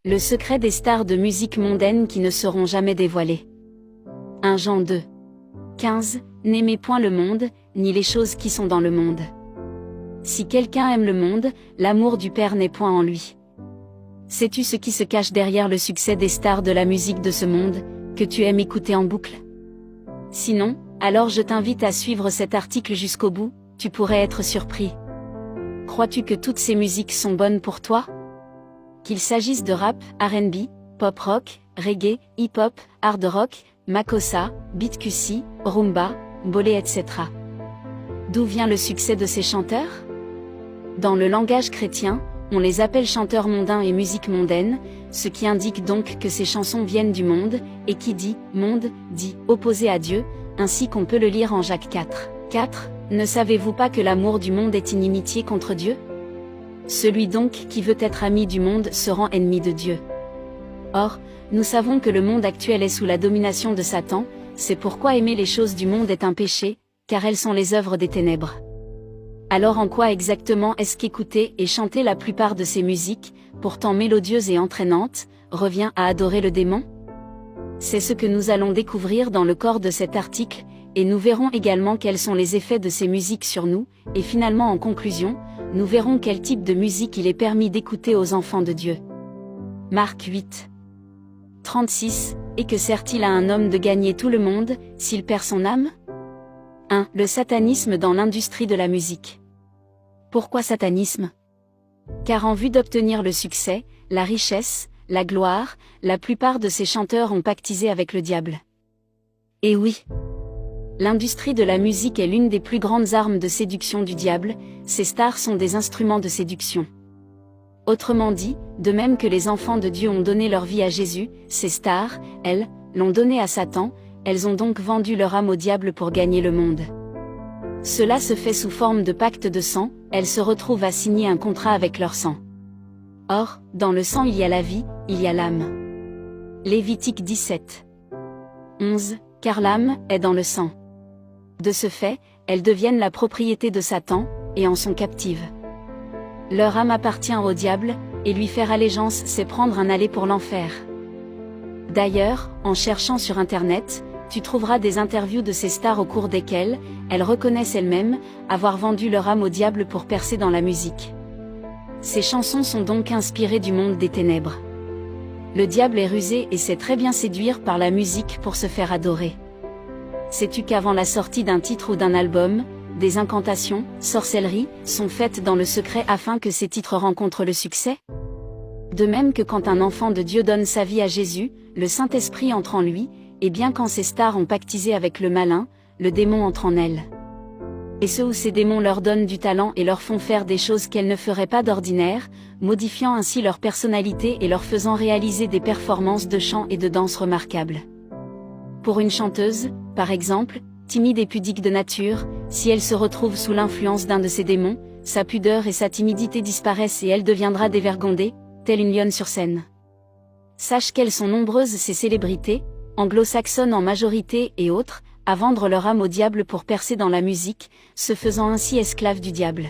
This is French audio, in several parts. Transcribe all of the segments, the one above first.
Le secret des stars de musique mondaine qui ne seront jamais dévoilées. 1 Jean 2. 15. N'aimez point le monde, ni les choses qui sont dans le monde. Si quelqu'un aime le monde, l'amour du Père n'est point en lui. Sais-tu ce qui se cache derrière le succès des stars de la musique de ce monde, que tu aimes écouter en boucle? Sinon, alors je t'invite à suivre cet article jusqu'au bout, tu pourrais être surpris. Crois-tu que toutes ces musiques sont bonnes pour toi? Qu'il s'agisse de rap, R&B, pop rock, reggae, hip-hop, hard rock, makossa, beat QC, rumba, bolé etc. D'où vient le succès de ces chanteurs? Dans le langage chrétien, on les appelle chanteurs mondains et musique mondaine, ce qui indique donc que ces chansons viennent du monde, et qui dit « monde » dit « opposé à Dieu », ainsi qu'on peut le lire en Jacques 4. 4. Ne savez-vous pas que l'amour du monde est inimitié contre Dieu? Celui donc qui veut être ami du monde se rend ennemi de Dieu. Or, nous savons que le monde actuel est sous la domination de Satan, c'est pourquoi aimer les choses du monde est un péché, car elles sont les œuvres des ténèbres. Alors en quoi exactement est-ce qu'écouter et chanter la plupart de ces musiques, pourtant mélodieuses et entraînantes, revient à adorer le démon? C'est ce que nous allons découvrir dans le corps de cet article, et nous verrons également quels sont les effets de ces musiques sur nous, et finalement en conclusion, nous verrons quel type de musique il est permis d'écouter aux enfants de Dieu. Marc 8. 36. Et que sert-il à un homme de gagner tout le monde, s'il perd son âme? 1. Le satanisme dans l'industrie de la musique. Pourquoi satanisme? Car en vue d'obtenir le succès, la richesse, la gloire, la plupart de ces chanteurs ont pactisé avec le diable. Et oui! L'industrie de la musique est l'une des plus grandes armes de séduction du diable, ces stars sont des instruments de séduction. Autrement dit, de même que les enfants de Dieu ont donné leur vie à Jésus, ces stars, elles, l'ont donné à Satan, elles ont donc vendu leur âme au diable pour gagner le monde. Cela se fait sous forme de pacte de sang, elles se retrouvent à signer un contrat avec leur sang. Or, dans le sang il y a la vie, il y a l'âme. Lévitique 17. 11. Car l'âme est dans le sang. De ce fait, elles deviennent la propriété de Satan, et en sont captives. Leur âme appartient au diable, et lui faire allégeance c'est prendre un aller pour l'enfer. D'ailleurs, en cherchant sur internet, tu trouveras des interviews de ces stars au cours desquelles, elles reconnaissent elles-mêmes, avoir vendu leur âme au diable pour percer dans la musique. Ces chansons sont donc inspirées du monde des ténèbres. Le diable est rusé et sait très bien séduire par la musique pour se faire adorer. Sais-tu qu'avant la sortie d'un titre ou d'un album, des incantations, sorcelleries, sont faites dans le secret afin que ces titres rencontrent le succès? De même que quand un enfant de Dieu donne sa vie à Jésus, le Saint-Esprit entre en lui, et bien quand ces stars ont pactisé avec le malin, le démon entre en elles. Et ceux où ces démons leur donnent du talent et leur font faire des choses qu'elles ne feraient pas d'ordinaire, modifiant ainsi leur personnalité et leur faisant réaliser des performances de chant et de danse remarquables. Pour une chanteuse, par exemple, timide et pudique de nature, si elle se retrouve sous l'influence d'un de ces démons, sa pudeur et sa timidité disparaissent et elle deviendra dévergondée, telle une lionne sur scène. Sache qu'elles sont nombreuses ces célébrités, anglo-saxonnes en majorité et autres, à vendre leur âme au diable pour percer dans la musique, se faisant ainsi esclaves du diable.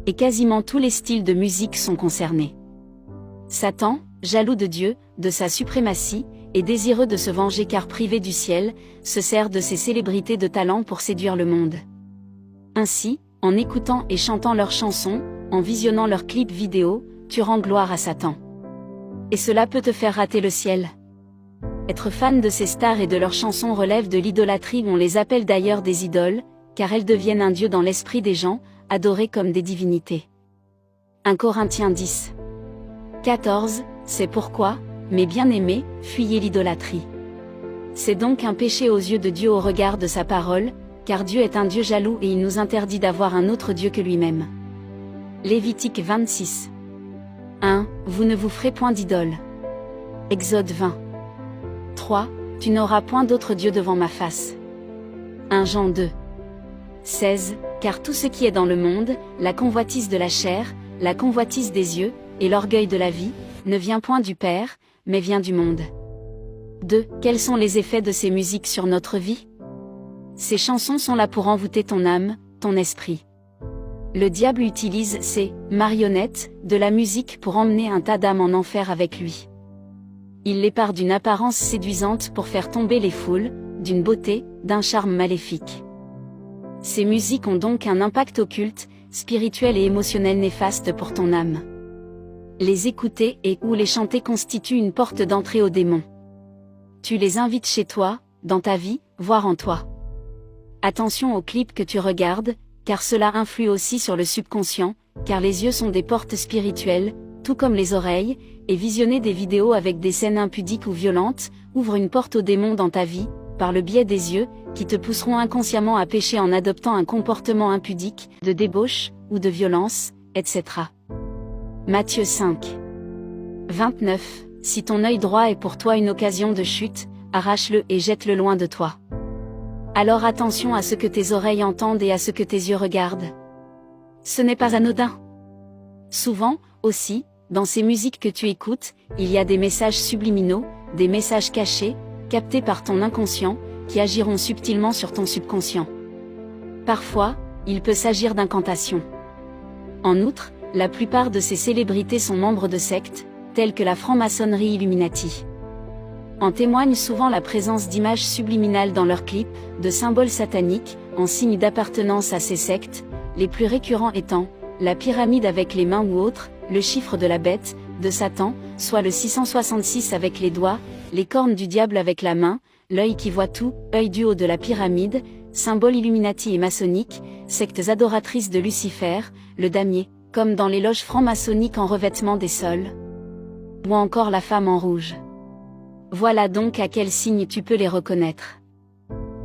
Et quasiment tous les styles de musique sont concernés. Satan, jaloux de Dieu, de sa suprématie, et désireux de se venger car privé du ciel, se sert de ces célébrités de talent pour séduire le monde. Ainsi, en écoutant et chantant leurs chansons, en visionnant leurs clips vidéo, tu rends gloire à Satan. Et cela peut te faire rater le ciel. Être fan de ces stars et de leurs chansons relève de l'idolâtrie, on les appelle d'ailleurs des idoles, car elles deviennent un dieu dans l'esprit des gens, adorés comme des divinités. 1 Corinthiens 10. 14. C'est pourquoi, mes bien-aimés, fuyez l'idolâtrie. C'est donc un péché aux yeux de Dieu au regard de sa parole, car Dieu est un Dieu jaloux et il nous interdit d'avoir un autre Dieu que lui-même. Lévitique 26. 1. Vous ne vous ferez point d'idole. Exode 20. 3. Tu n'auras point d'autre Dieu devant ma face. 1 Jean 2. 16. Car tout ce qui est dans le monde, la convoitise de la chair, la convoitise des yeux, et l'orgueil de la vie, ne vient point du Père, mais vient du monde. 2. Quels sont les effets de ces musiques sur notre vie? Ces chansons sont là pour envoûter ton âme, ton esprit. Le diable utilise ces marionnettes de la musique pour emmener un tas d'âmes en enfer avec lui. Il les pare d'une apparence séduisante pour faire tomber les foules, d'une beauté, d'un charme maléfique. Ces musiques ont donc un impact occulte, spirituel et émotionnel néfaste pour ton âme. Les écouter et ou les chanter constituent une porte d'entrée aux démons. Tu les invites chez toi, dans ta vie, voire en toi. Attention aux clips que tu regardes, car cela influe aussi sur le subconscient, car les yeux sont des portes spirituelles, tout comme les oreilles, et visionner des vidéos avec des scènes impudiques ou violentes, ouvre une porte aux démons dans ta vie, par le biais des yeux, qui te pousseront inconsciemment à pécher en adoptant un comportement impudique, de débauche, ou de violence, etc. Matthieu 5. 29. Si ton œil droit est pour toi une occasion de chute, arrache-le et jette-le loin de toi. Alors attention à ce que tes oreilles entendent et à ce que tes yeux regardent. Ce n'est pas anodin. Souvent, aussi, dans ces musiques que tu écoutes, il y a des messages subliminaux, des messages cachés, captés par ton inconscient, qui agiront subtilement sur ton subconscient. Parfois, il peut s'agir d'incantations. En outre, la plupart de ces célébrités sont membres de sectes, telles que la franc-maçonnerie Illuminati. En témoigne souvent la présence d'images subliminales dans leurs clips, de symboles sataniques, en signe d'appartenance à ces sectes, les plus récurrents étant la pyramide avec les mains ou autres, le chiffre de la bête, de Satan, soit le 666 avec les doigts, les cornes du diable avec la main, l'œil qui voit tout, œil du haut de la pyramide, symbole Illuminati et maçonnique, sectes adoratrices de Lucifer, le damier, comme dans les loges franc-maçonniques en revêtement des sols, ou encore la femme en rouge. Voilà donc à quel signe tu peux les reconnaître.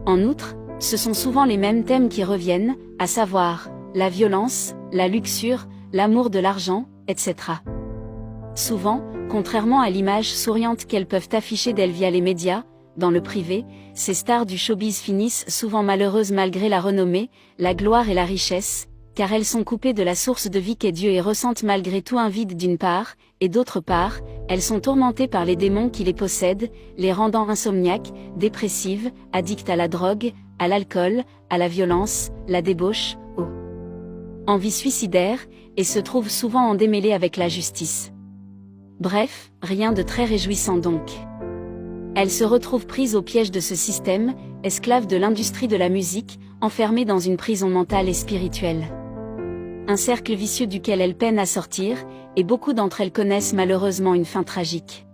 En outre, ce sont souvent les mêmes thèmes qui reviennent, à savoir, la violence, la luxure, l'amour de l'argent, etc. Souvent, contrairement à l'image souriante qu'elles peuvent afficher d'elles via les médias, dans le privé, ces stars du showbiz finissent souvent malheureuses malgré la renommée, la gloire et la richesse, car elles sont coupées de la source de vie qu'est Dieu et ressentent malgré tout un vide d'une part, et d'autre part, elles sont tourmentées par les démons qui les possèdent, les rendant insomniaques, dépressives, addictes à la drogue, à l'alcool, à la violence, la débauche, aux envies suicidaires, et se trouvent souvent en démêlés avec la justice. Bref, rien de très réjouissant donc. Elles se retrouvent prises au piège de ce système, esclaves de l'industrie de la musique, enfermées dans une prison mentale et spirituelle. Un cercle vicieux duquel elles peinent à sortir, et beaucoup d'entre elles connaissent malheureusement une fin tragique.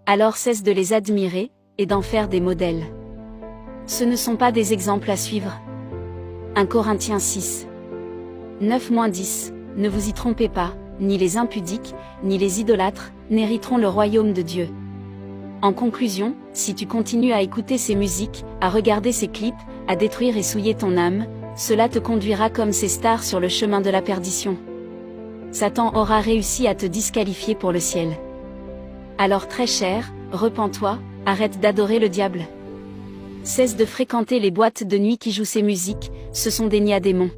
Alors cesse de les admirer, et d'en faire des modèles. Ce ne sont pas des exemples à suivre. 1 Corinthiens 6. 9-10. Ne vous y trompez pas, ni les impudiques, ni les idolâtres, n'hériteront le royaume de Dieu. En conclusion, si tu continues à écouter ces musiques, à regarder ces clips, à détruire et souiller ton âme, cela te conduira comme ces stars sur le chemin de la perdition. Satan aura réussi à te disqualifier pour le ciel. Alors très cher, repens-toi, arrête d'adorer le diable. Cesse de fréquenter les boîtes de nuit qui jouent ces musiques, ce sont des nids à démons.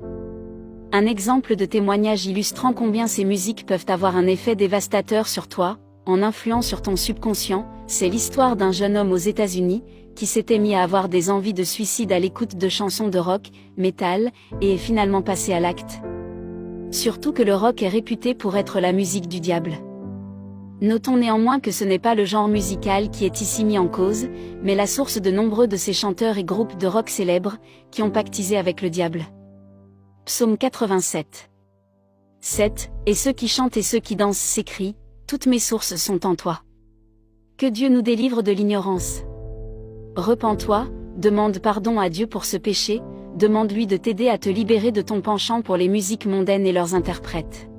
Un exemple de témoignage illustrant combien ces musiques peuvent avoir un effet dévastateur sur toi, en influant sur ton subconscient, c'est l'histoire d'un jeune homme aux États-Unis, qui s'était mis à avoir des envies de suicide à l'écoute de chansons de rock, métal, et est finalement passé à l'acte. Surtout que le rock est réputé pour être la musique du diable. Notons néanmoins que ce n'est pas le genre musical qui est ici mis en cause, mais la source de nombreux de ces chanteurs et groupes de rock célèbres, qui ont pactisé avec le diable. Psaume 87. 7. Et ceux qui chantent et ceux qui dansent s'écrient, toutes mes sources sont en toi. Que Dieu nous délivre de l'ignorance. Repens-toi, demande pardon à Dieu pour ce péché, demande-lui de t'aider à te libérer de ton penchant pour les musiques mondaines et leurs interprètes.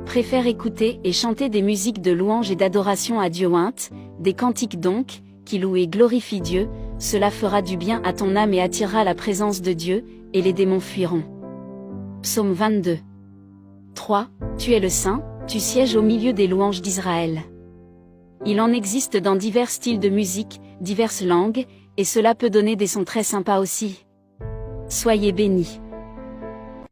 Préfère écouter et chanter des musiques de louange et d'adoration à Dieu ointe, des cantiques donc, qui louent et glorifient Dieu, cela fera du bien à ton âme et attirera la présence de Dieu, et les démons fuiront. Psaume 22. 3. Tu es le Saint, tu sièges au milieu des louanges d'Israël. Il en existe dans divers styles de musique, diverses langues, et cela peut donner des sons très sympas aussi. Soyez bénis.